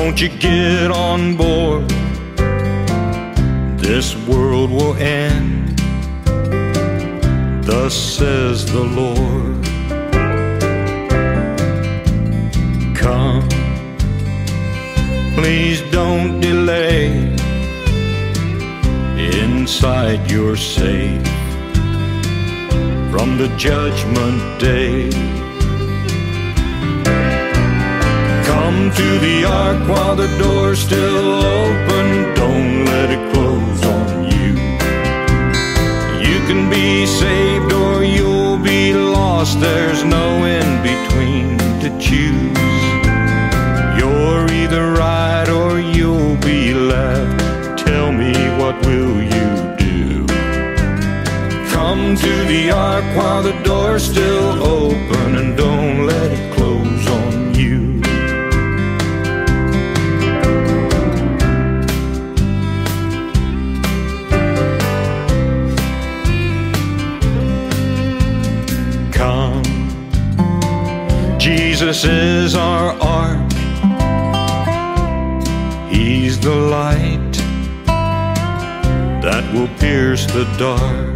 Won't you get on board? This world will end, thus says the Lord. Come, please don't delay. Inside you're safe from the judgment day. Come to the ark while the door's still open. Don't let it close on you. You can be saved or you'll be lost. There's no in between to choose. You're either right or you'll be left. Tell me, what will you do? Come to the ark while the door's still open, and don't let it close on you. Come, Jesus is our ark. He's the light that will pierce the dark.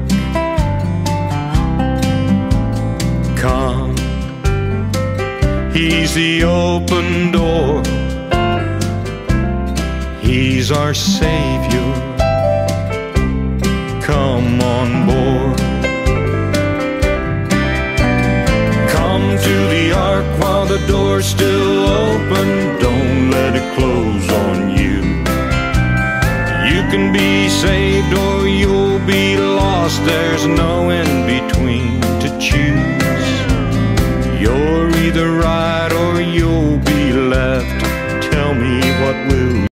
Come, He's the open door. He's our Savior. Come on board. Come to the ark while the door's still open. Don't let it close on you. You can be saved or you'll be lost. There's no in between to choose. You're either right